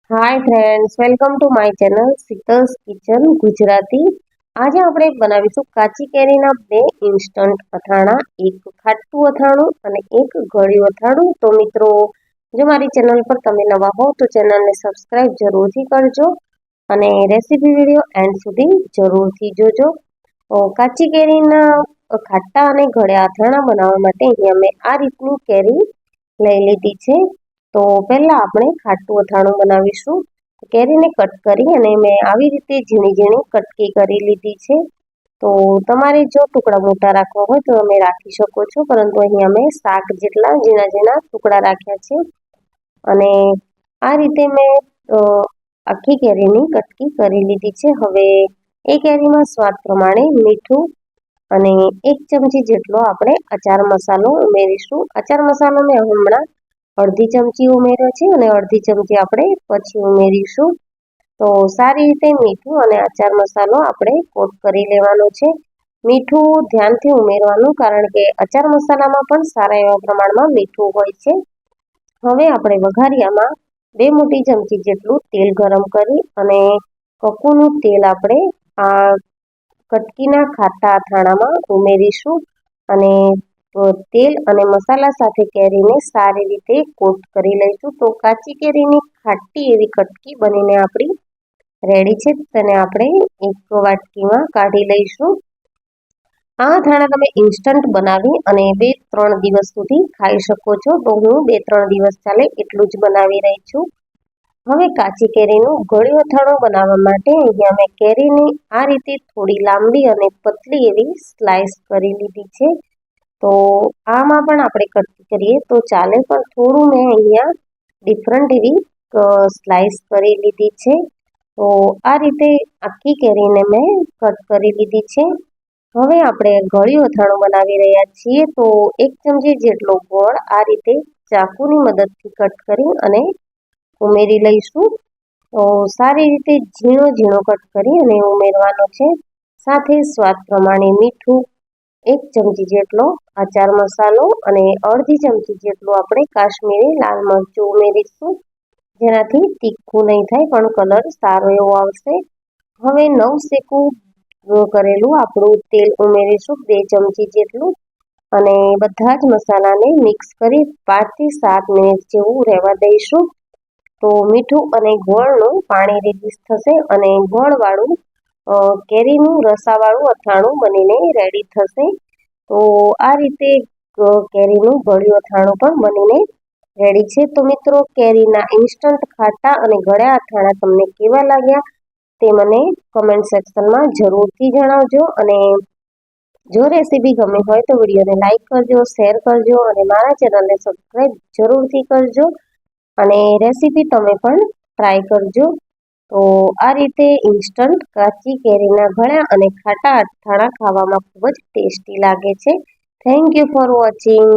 Hi friends, welcome to my channel Sheetal's kitchen Gujarati. આજે આપણે બનાવીશું કાચી કેરીના બે ઇન્સ્ટન્ટ અથાણા, એક ખાટું અથાણું અને એક ગળ્યું અથાણું. તો મિત્રો, જો મારી ચેનલ પર તમે નવા હો તો ચેનલને સબસ્ક્રાઇબ જરૂરથી કરજો અને રેસીપી વિડીયો એન્ડ સુધી જરૂરથી જોજો. કાચી કેરીના ખાટા અને ગળ્યા અથાણા બનાવવા માટે અહીંયા મેં આ રીતની કેરી લઈ લીધી છે. તો પહેલા આપણે ખાટું અથાણું બનાવીશું. કેરીને કટ કરી અને મેં આવી રીતે ઝીણી ઝીણી કટકી કરી લીધી છે. તો તમારે જો ટુકડા મોટા રાખવા હોય તો તમે રાખી શકો છો, પરંતુ અહીંયા મેં શાક જેટલા ઝીણા ઝીણા ટુકડા રાખ્યા છે. અને આ રીતે મેં આખી કેરીની કટકી કરી લીધી છે. હવે એ કેરીમાં સ્વાદ પ્રમાણે મીઠું અને 1 ચમચી જેટલો આપણે અચાર મસાલો ઉમેરીશું. અચાર મસાલો મેં હમણાં અડધી ચમચી ઉમેર્યો છે અને અડધી ચમચી આપણે પછી ઉમેરીશું. તો સારી રીતે મીઠું અને અચાર મસાલો આપણે કોટ કરી લેવાનો છે. મીઠું ધ્યાનથી ઉમેરવાનું, કારણ કે અચાર મસાલામાં પણ સારા એવા પ્રમાણમાં મીઠું હોય છે. હવે આપણે વઘારિયામાં 2 મોટી ચમચી જેટલું તેલ ગરમ કરી અને કકુનું તેલ આપણે આ કટકીના ખાટા અથાણામાં ઉમેરીશું અને તેલ અને મસાલા સાથે કેરીને સારી રીતે કોટ કરી લઈશું. તો કાચી કેરીની ખાટી એવી કટકી બનીને આપણી રેડી છે. તેને આપણે એક વાટકીમાં કાઢી લઈશું. આ અથાણા તમે ઇન્સ્ટન્ટ બનાવી અને 2-3 દિવસ સુધી ખાઈ શકો છો. તો હું 2-3 દિવસ ચાલે એટલું જ બનાવી રહી છું. હવે કાચી કેરીનું ગળ્યું અથાણું બનાવવા માટે અહીંયા મેં કેરીની આ રીતે થોડી લાંબી અને પતલી એવી સ્લાઇસ કરી લીધી છે. તો આમાં પણ આપણે કટ કરીએ તો ચાલે, પણ થોડું મેં અહીંયા ડિફરન્ટ એવી સ્લાઇસ કરી લીધી છે. તો આ રીતે આખી કેરીને મેં કટ કરી લીધી છે. હવે આપણે ગળ્યું અથાણું બનાવી રહ્યા છીએ. તો 1 ચમચી જેટલો ગોળ આ રીતે ચાકુની મદદથી કટ કરી અને ઉમેરી લઈશું. તો સારી રીતે ઝીણો ઝીણો કટ કરી અને ઉમેરવાનો છે. સાથે સ્વાદ પ્રમાણે મીઠું, 1 ચમચી જેટલો અચાર મસાલો અને અડધી ચમચી જેટલું આપણે કાશ્મીરી લાલ મરચું ઉમેરીશું, જેનાથી તીખું નહીં થાય પણ કલર સારો એવો આવશે. હવે નવશેકું કરેલું આપણું તેલ ઉમેરીશું 2 ચમચી જેટલું અને બધા જ મસાલાને મિક્સ કરી 5 થી 7 મિનિટ જેવું રહેવા દઈશું. તો મીઠું અને ગોળનું પાણી રિલીઝ થશે અને ગોળવાળું કેરીનું રસાવાળું અથાણું બનીને રેડી થશે. તો આ રીતે કેરીનું ગળ્યું અથાણું પણ બનીને રેડી છે. તો મિત્રો, કેરીના ઇન્સ્ટન્ટ ખાટા અને ગળ્યા અથાણા તમને કેવા લાગ્યા તે મને કમેન્ટ સેક્શનમાં જરૂરથી જણાવજો. અને જો રેસીપી ગમી હોય તો વિડીયોને લાઈક કરજો, શેર કરજો અને મારા ચેનલને સબસ્ક્રાઈબ જરૂરથી કરજો અને રેસીપી તમે પણ ટ્રાય કરજો. તો આ રીતે ઇન્સ્ટન્ટ કાચી કેરીના ગળ્યા અને ખાટા અથાણા ખાવામાં ખૂબ જ ટેસ્ટી લાગે છે. Thank you for watching.